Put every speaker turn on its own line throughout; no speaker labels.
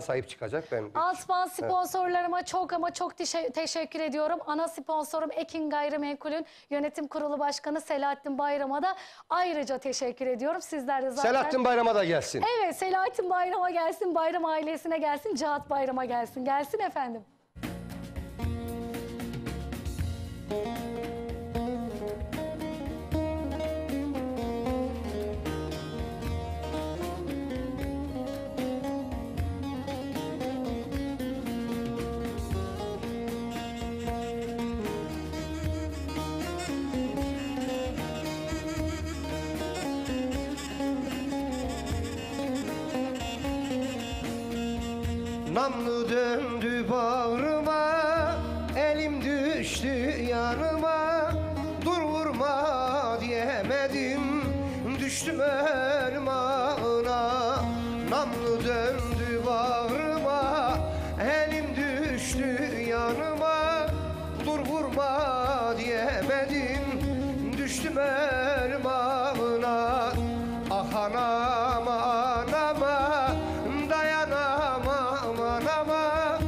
sahip çıkacak.
Altıpan sponsorlarıma çok ama çok teşekkür ediyorum. Ana sponsorum Ekin Gayrimenkul'ün yönetim kurulu başkanı Selahattin Bayram'a da ayrıca teşekkür ediyorum. Sizler de zaten...
Selahattin Bayram'a da gelsin.
Evet, Selahattin Bayram'a gelsin, Bayram ailesine gelsin, Cihat Bayram'a gelsin. Gelsin efendim.
Namlu döndü bağrıma, elim düştü yanıma. Dur vurma diyemedim, düştüm ermana. Namlu döndü bağrıma, elim düştü yanıma. Dur vurma diyemedim, düştüm ermana. Ah anama anama, dayanamam anama.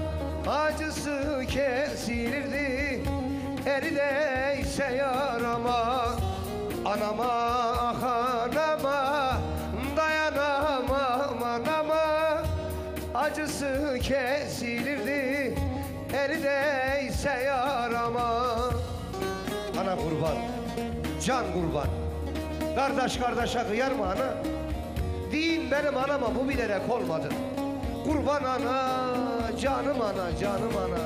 Acısı kesilirdi, erideyse yarama. Anama ah anama, dayanamam anama. Acısı kesilirdi, erideyse yarama. Ana kurban, can kurban, kardeş kardeşe kıyar mı ana? Deyin benim anama bu bilerek olmadı. Kurban ana, canım ana, canım ana.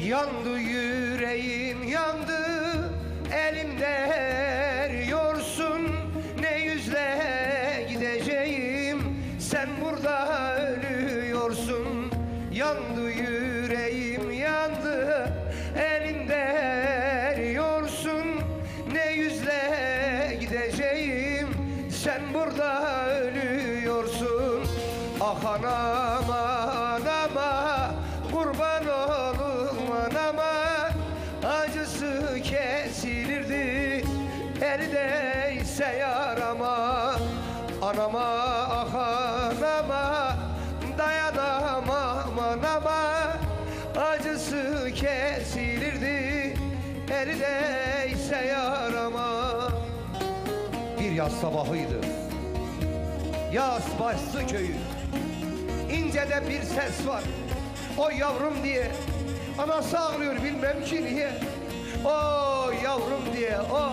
Yandı yüreğim yandı, elimde eriyorsun. Ne yüzle gideceğim, sen burada ölüyorsun. Yandı yüreğim yandı, elimde eriyorsun. Ne yüzle gideceğim, sen burada ölüyorsun. Ah anama anama, kurban olum anama. Acısı kesilirdi, erideyse yarama. Anama ah anama, dayanamam anama. Acısı kesilirdi, erideyse yarama. Bir yaz sabahıydı, yaz başlı köyü. İncede bir ses var, o yavrum diye. Anası ağlıyor bilmem ki niye. O yavrum diye, o.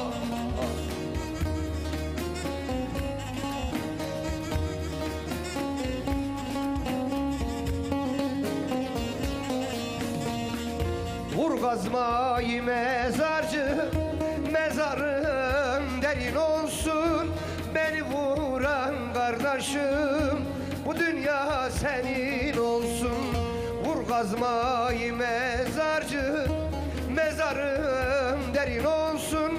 Vur kazmayı mezarcı, mezarın derin olsun. Beni vuran kardeşim, bu dünya senin olsun. Vur kazmayı mezarcı, mezarın derin olsun.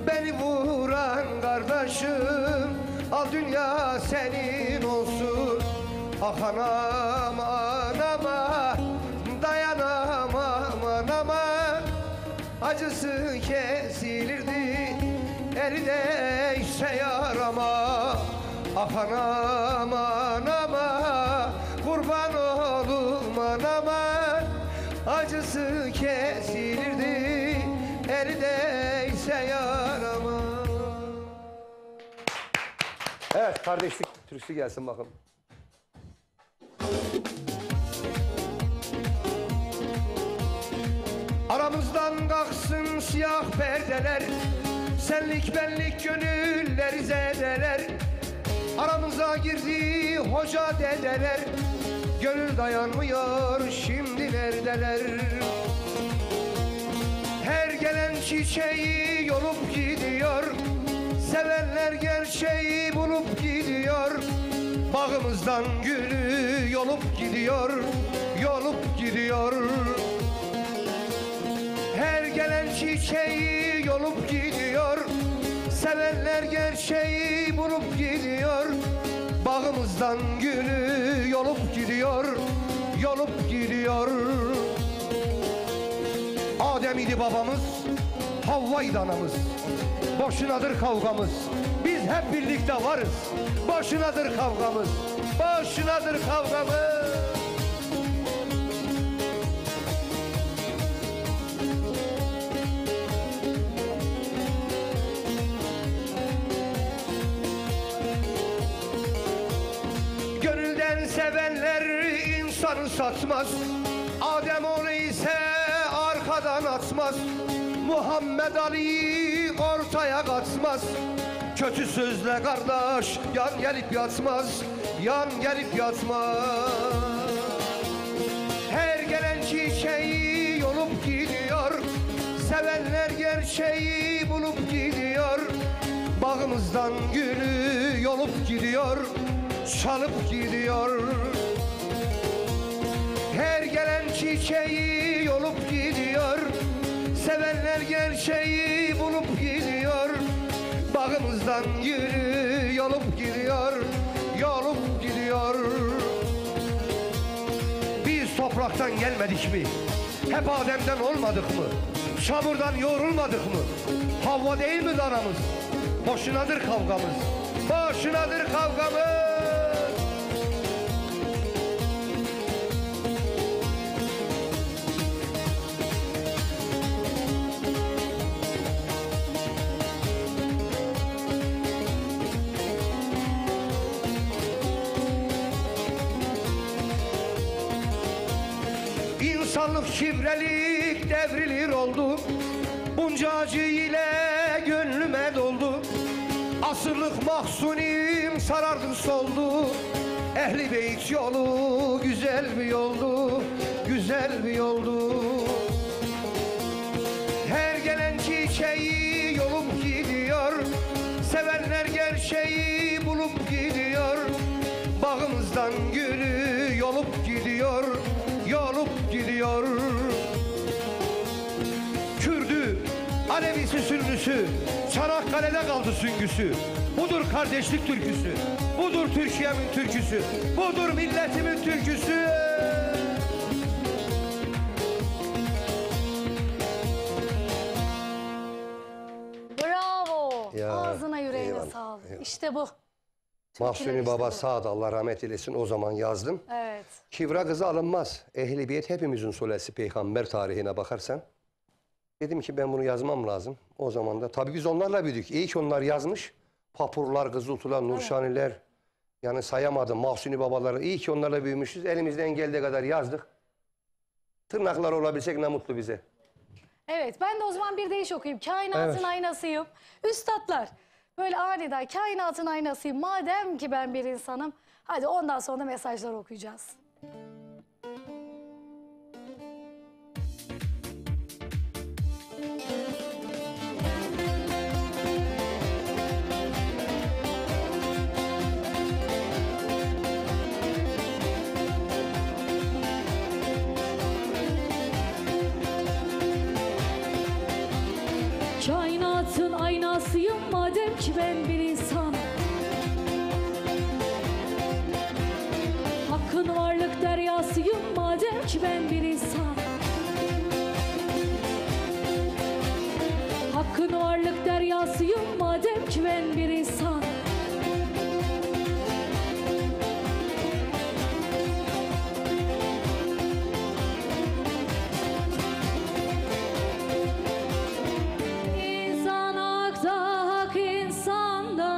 Beni vuran kardeşim, al dünya senin olsun. Ah anam anama, dayanamam anama. Acısı kesilirdi, erideyse yarama. Ah anam anama, kurban olum anama. Acısı kesilirdi, erideyse yarama. Evet, kardeşlik türküsü gelsin bakalım. Aramızdan kalksın siyah perdeler, senlik benlik gönülleri zedeler. Aramıza girdi hoca dedeler, gönül dayanmıyor şimdi neredeler? Her gelen çiçeği yolup gidiyor, sevenler gerçeği bulup gidiyor. Bağımızdan gülü yolup gidiyor, yolup gidiyor. Her gelen çiçeği yolup gidiyor, sevenler gerçeği bulup gidiyor. Bağımızdan gülü yolup gidiyor, yolup gidiyor. Adem idi babamız, Havva'ydı anamız. Boşunadır kavgamız, biz hep birlikte varız. Boşunadır kavgamız, boşunadır kavgamız. Gönülden sevenler insanı satmaz. Adem onu ise arkadan atmaz. Muhammed Ali ortaya katmaz. Kötü sözle kardeş yan gelip yatmaz. Yan gelip yatmaz. Her gelen çiçeği yolup gidiyor. Sevenler gerçeği bulup gidiyor. Bağımızdan gülü yolup gidiyor. Çalıp gidiyor. Her gelen çiçeği yolup gidiyor. Sevenler gerçeği bulup gidiyor. Bağımızdan gülü yolup gidiyor. Yolup gidiyor. Biz topraktan gelmedik mi? Hep Adem'den olmadık mı? Çamurdan yoğrulmadık mı? Havva değil mi danamız? Boşunadır kavgamız. Boşunadır kavgamız. İnsanlık şifrelik devrilir oldu. Bunca acı ile gönlüme doldu. Asırlık mahzunim sarardı soldu. Ehli beyt yolu güzel bir yoldu. Güzel bir yoldu. Her gelen çiçeği yolup gidiyor. Sevenler gerçeği bulup gidiyor. Bağımızdan gülü yolup gidiyor. Yolup gidiyor. Kürdü, Alevisi, Sünnüsü, Çanakkale'de kaldı süngüsü. Budur kardeşlik türküsü. Budur Türkiye'min türküsü. Budur milletimin türküsü.
Bravo.
Ya,
Ağzına yüreğine
eyvallah,
sağlık.
eyvallah.
İşte bu.
Mahsuni
işte
Baba
bu.
sağ ol, Allah rahmet eylesin, o zaman yazdım.
Evet.
Kivra kızı alınmaz. Ehlibiyet hepimizin solesi peygamber tarihine bakarsan. Dedim ki ben bunu yazmam lazım. O zaman da tabii biz onlarla büyüdük. İyi ki onlar yazmış. Papurlar, Kızıltular, Nurşaniler. Yani sayamadım Mahsuni Babaları. İyi ki onlarla büyümüşüz. Elimizden geldiği kadar yazdık. Tırnaklar olabilsek ne mutlu bize.
Evet, ben de o zaman bir deyiş okuyayım. Kainatın
Evet.
aynasıyım. Üstatlar, böyle aniden kainatın aynasıyım. Madem ki ben bir insanım, hadi ondan sonra mesajlar okuyacağız.
Kainatın aynasıyım madem ki ben bir insan. Hakkın varlık deryasıyım madem ki ben bir insan. Hakkın varlık deryasıyım madem ki ben bir insan. İnsan hakta, hak insanda.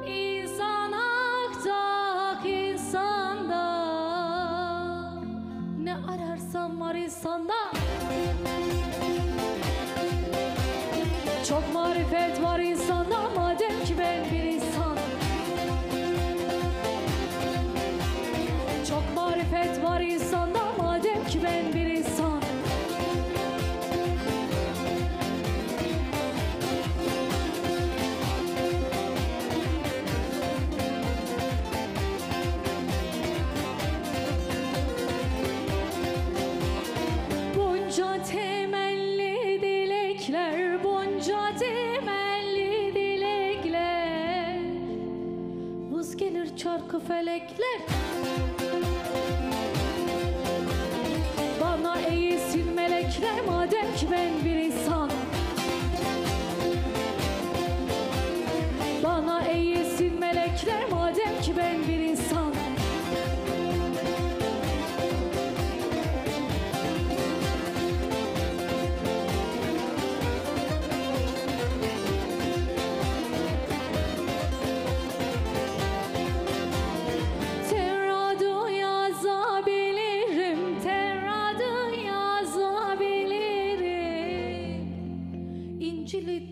İnsan hakta, hak insanda. Ne ararsam var insanda. Çok marifet var insanda madem ki ben bir insan. Çok marifet var insanda madem ki ben bir insan. Bunca temelli dilekler, bunca temelli dilekler. Vız gelir çarkı felekler. Bana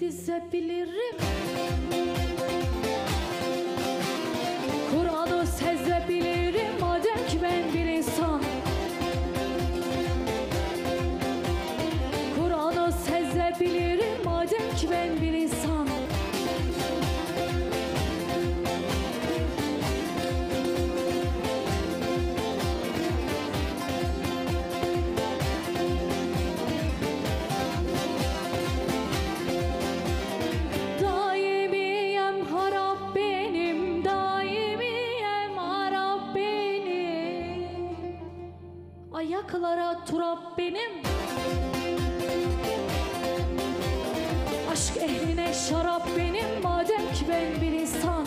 dizebilirim. Kur'an'ı sezebilirim madem ki ben bir insan. Kur'an'ı sezebilirim madem ki ben bir insan. Daimiyem harap benim, daimiyem harap benim. Ayaklara turap benim. Aşk ehline şarap benim madem ki ben bir insan.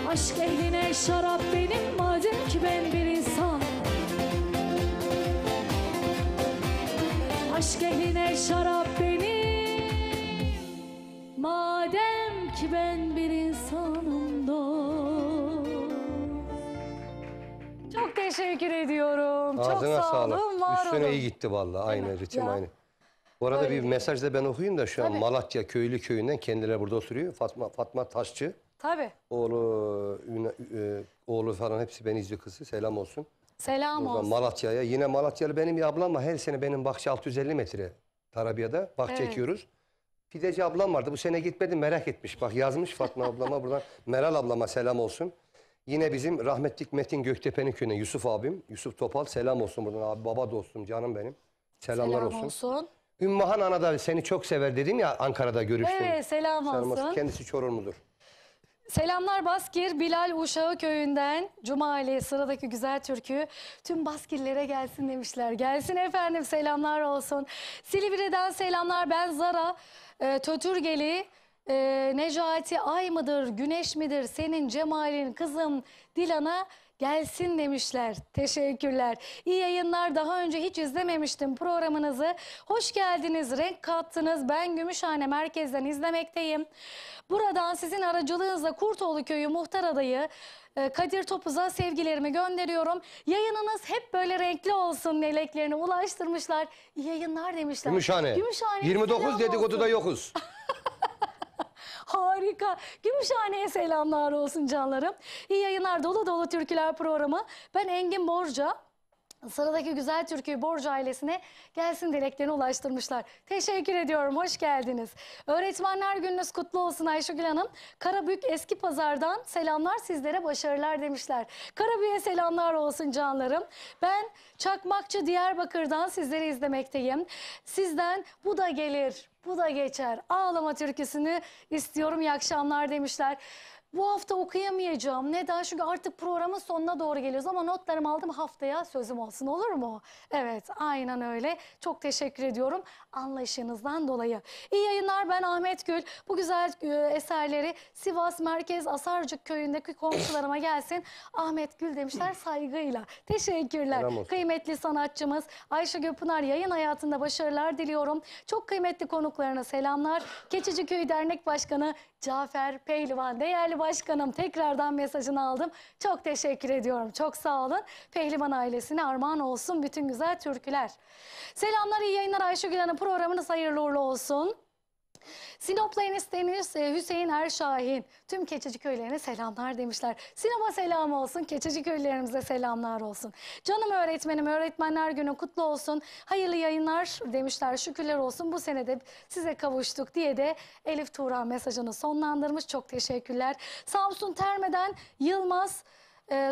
Aşk ehline şarap benim madem ki ben bir insan. Aşk ehline şarap benim madem ki ben bir insanım dost.
Çok teşekkür ediyorum. Çok
Ağzına
sağ olun,
sağlık.
var
Üstüne
olun.
iyi gitti vallahi. Aynı ritim
Ya.
aynı. Bu arada
Öyle
bir
değil.
mesaj da ben okuyayım da şu an
Tabii.
Malatya Köylü köyünden kendileri burada oturuyor. Fatma Taşçı.
Tabii.
Oğlu falan hepsi beni izliyor kızı. Selam olsun.
Selam
Buradan
olsun.
Malatya'ya. Yine Malatyalı benim bir ablam var. Her sene benim bahçe 650 metre Tarabya'da bahçe
Evet.
ekiyoruz. Pideci ablam vardı. Bu sene gitmedim merak etmiş. Bak yazmış Fatma ablama buradan. Meral ablama selam olsun. Yine bizim rahmetlik Metin Göktepe'nin köyüne Yusuf abim. Yusuf Topal selam olsun buradan abi. Baba dostum canım benim. Selamlar
Selam
olsun.
olsun.
Ümmühan Ana da seni çok sever dedim ya Ankara'da görüştüm.
Evet, selam
Selam
olsun.
Kendisi Çorumludur.
Selamlar Baskir, Bilal Uşağı köyünden. Cumali sıradaki güzel türkü tüm Baskirlere gelsin demişler. Gelsin efendim, selamlar olsun. Silivri'den selamlar, ben Zara Tötürgeli. Necati ay mıdır, güneş midir senin cemalin kızım Dilan'a gelsin demişler. Teşekkürler. İyi yayınlar. Daha önce hiç izlememiştim programınızı. Hoş geldiniz, renk kattınız. Ben Gümüşhane merkezden izlemekteyim. Buradan sizin aracılığınızla Kurtoğlu Köyü muhtar adayı Kadir Topuz'a sevgilerimi gönderiyorum. Yayınınız hep böyle renkli olsun dileklerini ulaştırmışlar. İyi yayınlar demişler.
Gümüşhane.
Gümüşhane
29
selam
dedikoduda
olsun.
yokuz.
Harika. Gümüşhane'ye selamlar olsun canlarım. İyi yayınlar, dolu dolu türküler programı. Ben Engin Borca. Sıradaki güzel türküyü Borca ailesine gelsin dileklerini ulaştırmışlar. Teşekkür ediyorum. Hoş geldiniz. Öğretmenler gününüz kutlu olsun Ayşegül Hanım. Karabük Eski Pazar'dan selamlar, sizlere başarılar demişler. Karabük'e selamlar olsun canlarım. Ben Çakmakçı Diyarbakır'dan sizleri izlemekteyim. Sizden bu da gelir, bu da geçer. Ağlama türküsünü istiyorum. İyi akşamlar demişler. Bu hafta okuyamayacağım. Neden? Çünkü artık programın sonuna doğru geliyoruz. Ama notlarımı aldım, haftaya sözüm olsun, olur mu? Evet, aynen öyle. Çok teşekkür ediyorum anlayışınızdan dolayı. İyi yayınlar, ben Ahmet Gül. Bu güzel eserleri Sivas Merkez Asarcık köyündeki komşularıma gelsin. Ahmet Gül demişler, saygıyla. Teşekkürler.
Selam olsun.
Kıymetli sanatçımız Ayşegül Pınar, yayın hayatında başarılar diliyorum. Çok kıymetli konuklarına selamlar. Keçiciköy Dernek Başkanı Cafer Pehlivan, değerli başkanım, tekrardan mesajını aldım. Çok teşekkür ediyorum. Çok sağ olun. Pehlivan ailesine armağan olsun bütün güzel türküler. Selamlar, iyi yayınlar Ayşegül Hanım. Programınız hayırlı uğurlu olsun. Sinop'la enişteniz Hüseyin Erşahin tüm keçici köylerine selamlar demişler. Sinop'a selam olsun, keçici köylerimize selamlar olsun. Canım öğretmenim, öğretmenler günü kutlu olsun. Hayırlı yayınlar demişler, şükürler olsun. Bu sene de size kavuştuk diye de Elif Tuğran mesajını sonlandırmış. Çok teşekkürler. Samsun Terme'den Yılmaz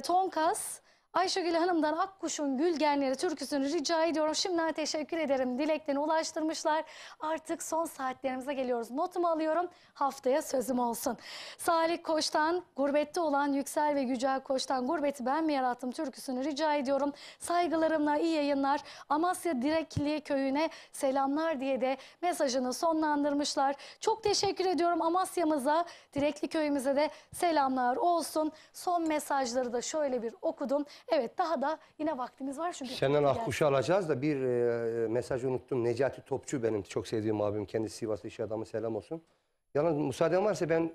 Tonkas. Ayşegül Hanım'dan Akkuş'un Gülgenleri türküsünü rica ediyorum. Şimdiden teşekkür ederim. Dileklerini ulaştırmışlar. Artık son saatlerimize geliyoruz. Notumu alıyorum. Haftaya sözüm olsun. Salih Koç'tan gurbette olan Yüksel ve Yücel Koç'tan gurbeti ben mi yarattım türküsünü rica ediyorum. Saygılarımla iyi yayınlar. Amasya Direkli köyüne selamlar diye de mesajını sonlandırmışlar. Çok teşekkür ediyorum Amasya'mıza, Direkli köyümüze de selamlar olsun. Son mesajları da şöyle bir okudum. Evet, daha da yine vaktimiz var çünkü.
Senden Akkuş'u alacağız da bir mesaj unuttum. Necati Topçu benim çok sevdiğim abim. Kendisi Sivaslı iş adamı, selam olsun. Yalnız müsaaden varsa ben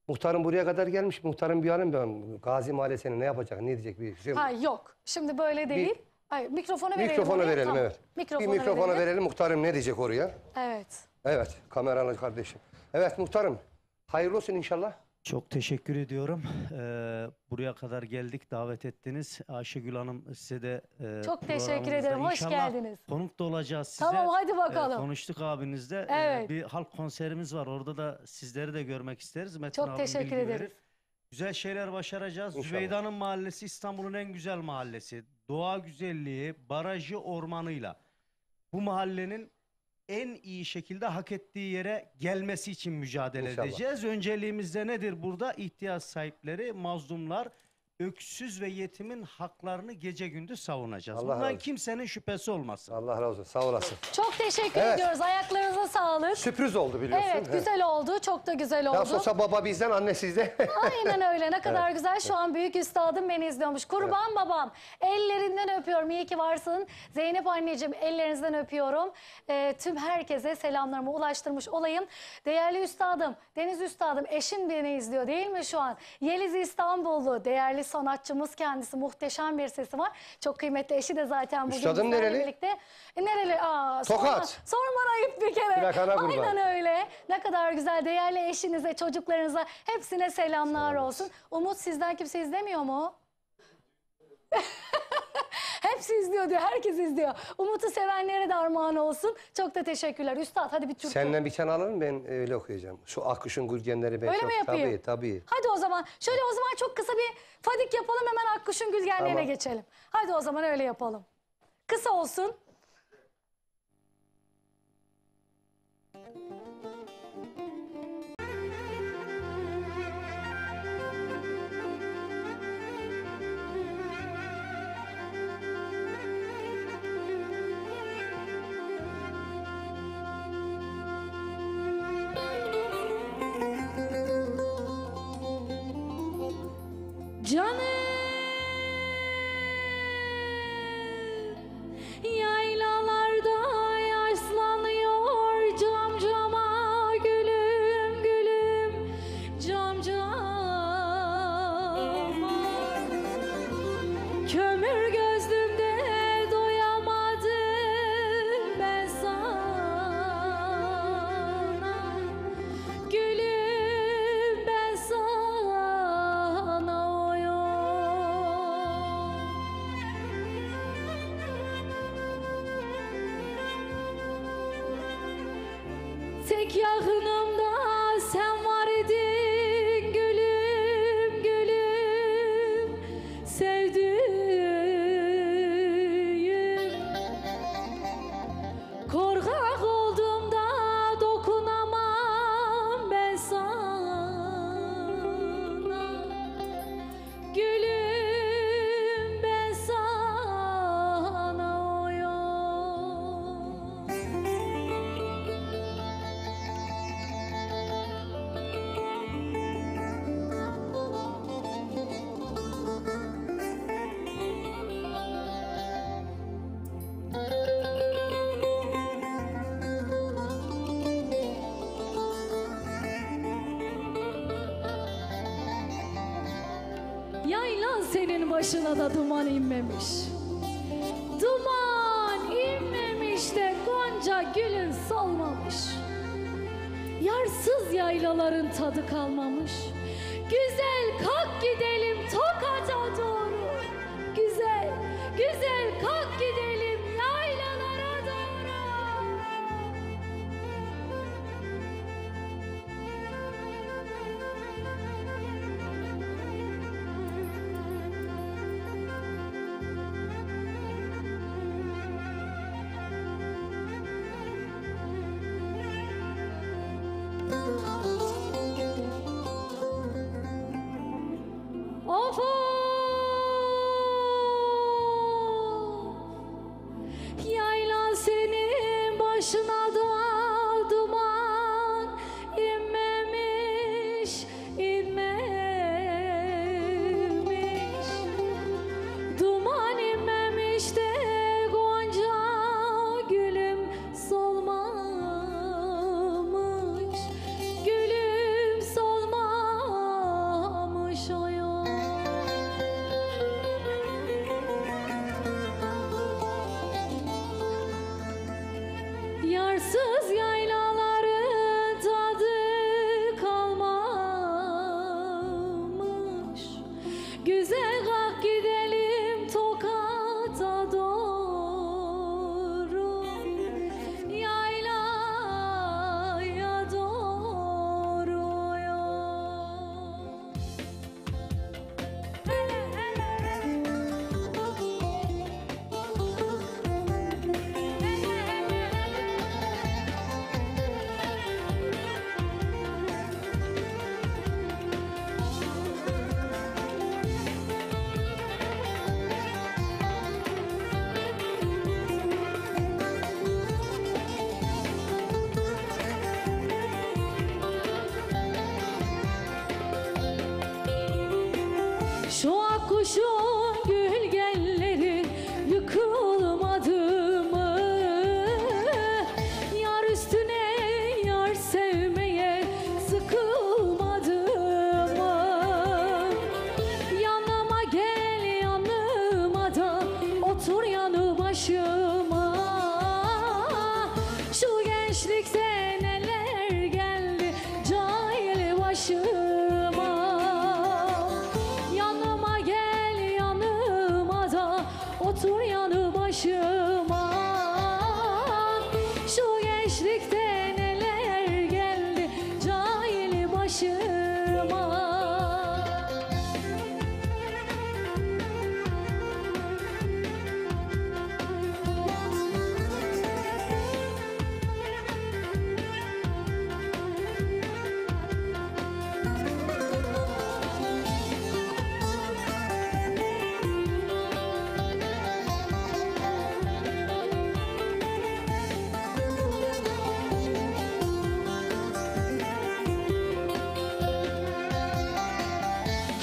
muhtarım buraya kadar gelmiş. Muhtarım bir arayayım ben. Gazi Mahallesi'ne ne yapacak, ne diyecek bir şey.
Ha yok. Şimdi böyle değil. Hayır, mikrofonu verelim.
Mikrofonu
oraya.
verelim,
Tamam.
evet.
Mikrofonu
Bir mikrofonu verelim. Muhtarım ne diyecek oraya?
Evet.
Evet, kameralı kardeşim. Evet muhtarım, hayırlı olsun inşallah.
Çok teşekkür ediyorum. Buraya kadar geldik, davet ettiniz. Ayşegül Hanım size de
Çok teşekkür
programımızda
ederim, hoş
inşallah
geldiniz.
konuk da olacağız size.
Tamam, hadi bakalım.
Konuştuk abinizle.
Evet.
Bir halk konserimiz var. Orada da sizleri de görmek isteriz. Metin
Çok
abim
teşekkür
bilgi
ederiz.
verir. Güzel şeyler başaracağız.
İnşallah.
Zübeyda'nın mahallesi İstanbul'un en güzel mahallesi. Doğa güzelliği, barajı, ormanıyla. Bu mahallenin en iyi şekilde hak ettiği yere gelmesi için mücadele
İnşallah.
edeceğiz. Önceliğimiz de nedir burada? İhtiyaç sahipleri, mazlumlar, öksüz ve yetimin haklarını gece gündüz savunacağız.
Allah razı
Bundan
olsun.
kimsenin şüphesi olmasın.
Allah razı olsun, sağ olasın.
Çok teşekkür
Evet.
ediyoruz. Ayaklarınıza sağlık.
Sürpriz oldu biliyorsun.
Evet,
He.
güzel oldu. Çok da güzel oldu.
Nasıl olsa baba bizden, anne sizde.
Aynen öyle. Ne kadar güzel. Şu an büyük üstadım beni izliyormuş. Kurban babam. Ellerinden öpüyorum. İyi ki varsın. Zeynep anneciğim, ellerinizden öpüyorum. Tüm herkese selamlarımı ulaştırmış olayım. Değerli üstadım, Deniz üstadım, eşin beni izliyor değil mi şu an? Yeliz İstanbullu, değerli sanatçımız kendisi. Muhteşem bir sesi var. Çok kıymetli eşi de zaten bugün
Üstadım
bizlerle
nereli?
birlikte. Nereli?
Tokat.
Sorman ayıp bir kere.
Plakana kurban.
Aynen öyle. Ne kadar güzel. Değerli eşinize, çocuklarınıza hepsine selamlar olsun. Umut sizden kimse izlemiyor mu? Hepsi izliyor diyor. Herkes izliyor. Umut'u sevenlere de armağan olsun. Çok da teşekkürler. Üstad hadi bir türkü.
Senden bir tane alırım, ben öyle okuyacağım. Şu Akkuş'un Gülgenleri ben
Öyle
çok...
mi yapayım?
Tabii tabii.
Hadi o zaman. Şöyle o zaman çok kısa bir fadik yapalım. Hemen Akkuş'un Gülgenlerine
Tamam.
geçelim. Hadi o zaman öyle yapalım. Kısa olsun.
Canım yaylalarda yaşlanıyor cam cama gülüm gülüm cam cama kömür gözlümde doyamadım ben sana gülüm ben sana oyum. Tek yakınımda sen var idin gülüm gülüm sevdiğim korkak olduğumda dokunamam ben sana gülüm ben sana oyum. Yaylan senin başına da duman inmemiş. Duman inmemiş de gonca gülün solmamış. Yarsız yaylaların tadı kalmamış. Güzel kalk gidelim Tokat'a doğru. Güzel, güzel kalk gidelim yaylalara doğru. Of of Yarsız yaylaların tadı kalmamış. Güzel kalk gidelim Tokat'a doğru, yaylaya doğru yol. Şu akkuşun gülgenleri yıkılmadı mı? Yar üstüne yar sevmeye sıkılmadı mı? Yanıma gel yanıma da otur yanı başıma. Şu gençlikte neler geldi cahil başıma. Yanıma gel yanıma da otur yanı başıma. Şu gençlikte neler geldi cahil başıma.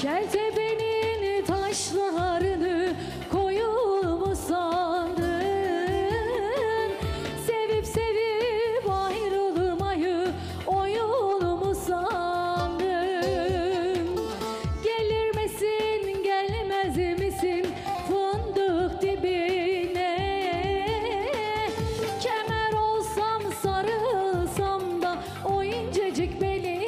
Keltepe'nin taşlarını koyun mu sandın? Sevip sevip ayrılmayı oyun mu sandın? Gelir misin gelmez misin fındık dibine? Kemer olsam sarılsam da o incecik beline.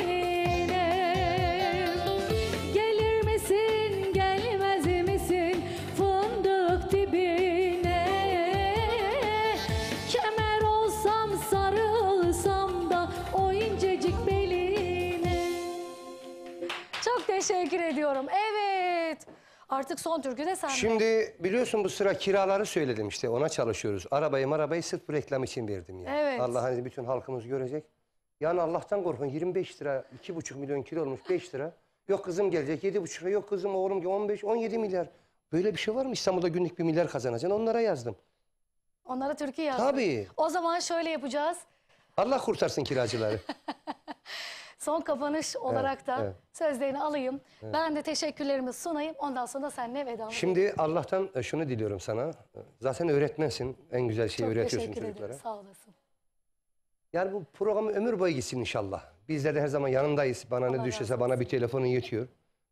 Gelir misin gelmez misin fındık dibine? Kemer olsam sarılsam da o incecik beline.
Çok teşekkür ediyorum. Evet. Artık son türkü de sende.
Şimdi biliyorsun bu sıra kiraları söyledim işte ona çalışıyoruz. Arabayı sırf bu reklam için verdim ya.
Evet.
Allah hani bütün halkımız görecek. Yani Allah'tan korkun 25 lira 2,5 milyon kilo olmuş 5 lira. Yok kızım gelecek 7,5 lira yok kızım oğlum 15 17 milyar. Böyle bir şey var mı? İstanbul'da günlük 1 milyar kazanacaksın onlara yazdım.
Onlara türkü yazdım.
Tabii.
O zaman şöyle yapacağız.
Allah kurtarsın kiracıları.
Son kapanış olarak da
evet.
sözlerini alayım. Ben de teşekkürlerimi sunayım. Ondan sonra seninle vedalaşalım.
Şimdi Allah'tan şunu diliyorum sana. Zaten öğretmensin. En güzel şeyi
Çok
öğretiyorsun
teşekkür
çocuklara.
ederim. Sağ olasın.
Yani bu programı ömür boyu gitsin inşallah. Bizler de her zaman yanındayız. Bana
Allah
ne
razı
düşerse
olsun.
bana bir telefonun yetiyor.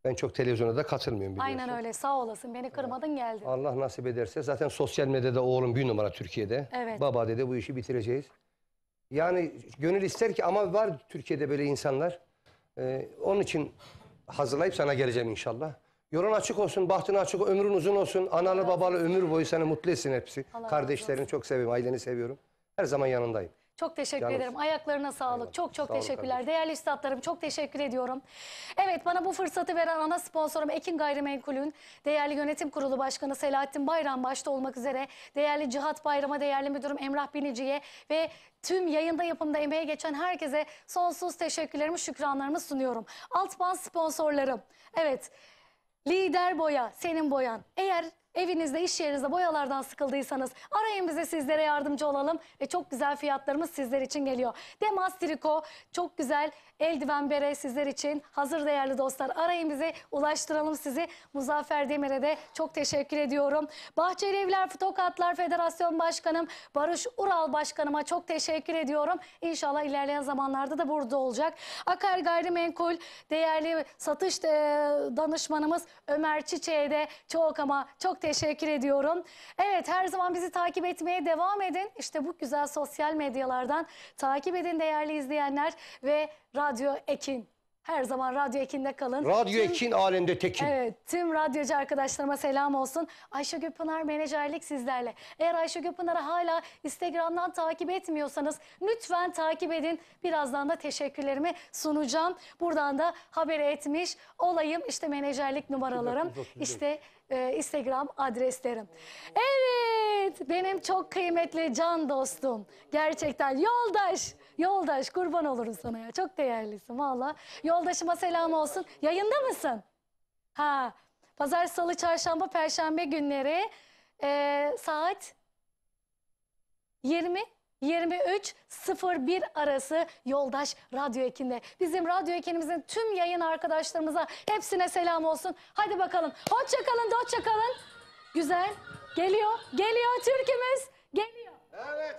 Ben çok televizyona da katılmıyorum biliyorsun.
Aynen öyle. Sağ olasın. Beni kırmadın geldin.
Allah nasip ederse zaten sosyal medyada oğlum bir numara Türkiye'de.
Evet.
Baba dedi bu işi bitireceğiz. Yani gönül ister ki ama var Türkiye'de böyle insanlar. Onun için hazırlayıp sana geleceğim inşallah. Yolun açık olsun, bahtın açık, ömrün uzun olsun. Analı babalı ömür boyu seni mutlu etsin hepsi.
Allah razı
Kardeşlerini çok seviyorum, aileni seviyorum. Her zaman yanındayım.
Çok teşekkür
Canım.
ederim. Ayaklarına sağlık.
Eyvallah.
Çok
Sağ olun
teşekkürler.
kardeşim.
Değerli üstadlarım çok teşekkür ediyorum. Evet bana bu fırsatı veren ana sponsorum Ekin Gayrimenkul'ün değerli yönetim kurulu başkanı Selahattin Bayram başta olmak üzere değerli Cihat Bayram'a, değerli müdürüm Emrah Binici'ye ve tüm yayında yapımda emeğe geçen herkese sonsuz teşekkürlerimi, şükranlarımı sunuyorum. Altban sponsorlarım. Evet. Lider Boya, senin boyan. Eğer evinizde, iş yerinizde boyalardan sıkıldıysanız arayın bize, sizlere yardımcı olalım. Ve çok güzel fiyatlarımız sizler için geliyor. Demas Triko, çok güzel eldiven bere sizler için hazır değerli dostlar. Arayın bizi, ulaştıralım sizi. Muzaffer Demir'e de çok teşekkür ediyorum. Bahçeli Evler Tokatlar Federasyon Başkanım Barış Ural Başkanıma çok teşekkür ediyorum. İnşallah ilerleyen zamanlarda da burada olacak. Akar Gayrimenkul değerli satış danışmanımız Ömer Çiçek'e de çok ama çok teşekkür teşekkür ediyorum. Evet, her zaman bizi takip etmeye devam edin. İşte bu güzel sosyal medyalardan takip edin değerli izleyenler ve Radyo Ekin. Her zaman Radyo Ekin'de kalın.
Radyo Ekin, alemde tekin.
Evet, tüm radyocu arkadaşlarıma selam olsun. Ayşegül Pınar menajerlik sizlerle. Eğer Ayşegül Pınar'ı hala Instagram'dan takip etmiyorsanız lütfen takip edin. Birazdan da teşekkürlerimi sunacağım. Buradan da haber etmiş olayım. İşte menajerlik numaralarım. İşte Instagram adreslerim. Evet, benim çok kıymetli can dostum. Gerçekten yoldaş. Yoldaş, kurban olurum sana ya. Çok değerlisin valla. Yoldaşıma selam olsun. Yayında mısın? Ha. Pazar, salı, çarşamba, perşembe günleri saat 20-23:01 arası Yoldaş Radyo Ekin'de. Bizim Radyo Ekin'imizin tüm yayın arkadaşlarımıza hepsine selam olsun. Hadi bakalım. Hoşça kalın, hoşça kalın. Güzel. Geliyor, geliyor türkümüz. Geliyor.
Evet.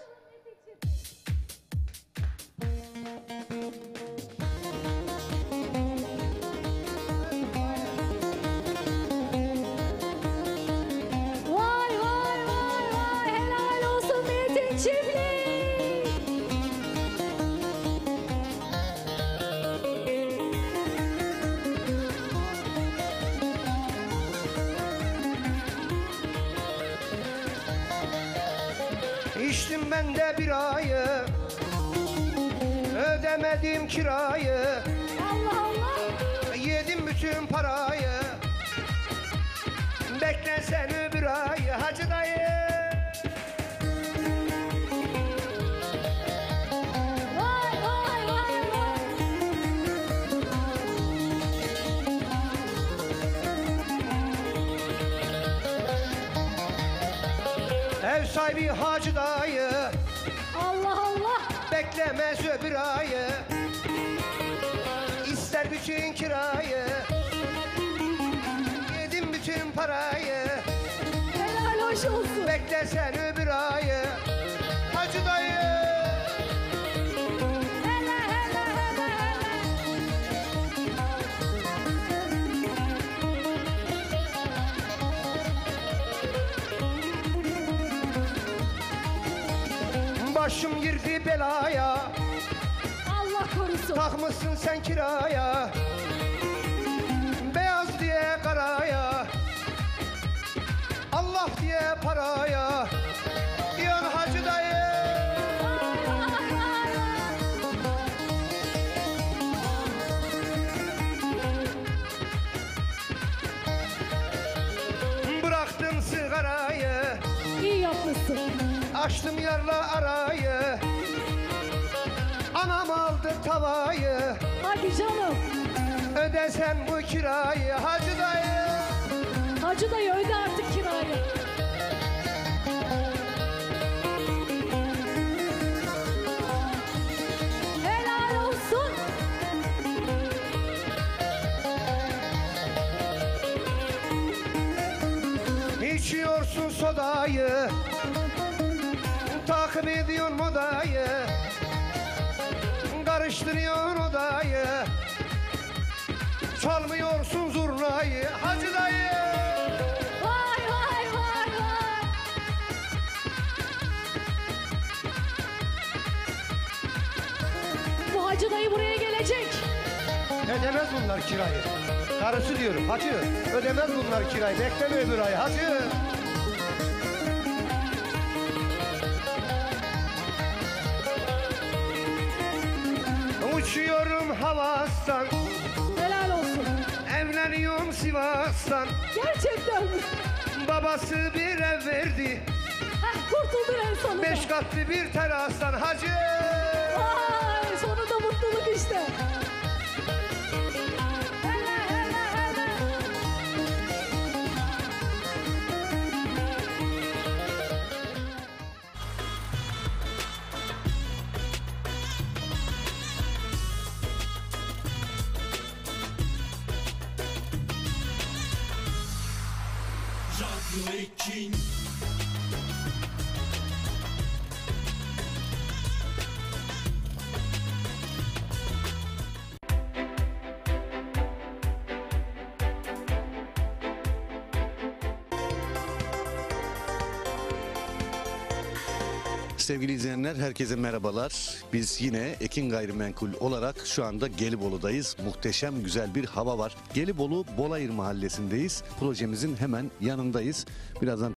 Vay vay vay vay, helal olsun Metin Çiftlik.
İçtim ben de bir ayı, ödemedim kirayı,
Allah Allah.
yedim bütün parayı. Bekle sen öbür ayı hacı dayı.
Vay vay vay vay.
Ev sahibi hacı dayı,
Allah Allah.
beklemez öbür ayı. İster bütün kirayı, yedim bütün parayı.
Helal hoş olsun.
Bekle sen öbür ayı hacı dayı.
Hele hele hele hele.
Başım girdi belaya,
Allah korusun.
takmışsın sen kiraya. Beyaz diye karaya, Allah diye paraya. Diyorsun hacı dayı.
Vay vay vay vay.
Bıraktım sigarayı,
İyi yapmışsın.
açtım yarla arayı. Anam aldı tavayı,
Hadi canım.
ödesen bu kirayı hacı dayı.
Hacı dayı öde artık kirayı. Helal olsun.
İçiyorsun sodayı, takip ediyorsun modayı, karıştırıyorsun odayı, çalmıyorsun zurnayı hacı dayı.
Vay vay vay vay. Bu hacı dayı buraya gelecek.
Ödemez bunlar kirayı. Karısı diyorum hacı, ödemez bunlar kirayı. Bekleme öbür ay hacı. Uçuyorum Havas'tan,
Helal olsun.
evleniyorum Sivas'tan.
Gerçekten mi?
Babası bir ev verdi,
Heh, kurtuldun en sonunda.
5 katlı bir terastan hacı.
Vay, sonunda mutluluk işte. Hele hele hele.
Radyo Ekin. Sevgili izleyenler, herkese merhabalar. Biz yine Ekin Gayrimenkul olarak şu anda Gelibolu'dayız. Muhteşem güzel bir hava var. Gelibolu Bolayır Mahallesi'ndeyiz. Projemizin hemen yanındayız. Birazdan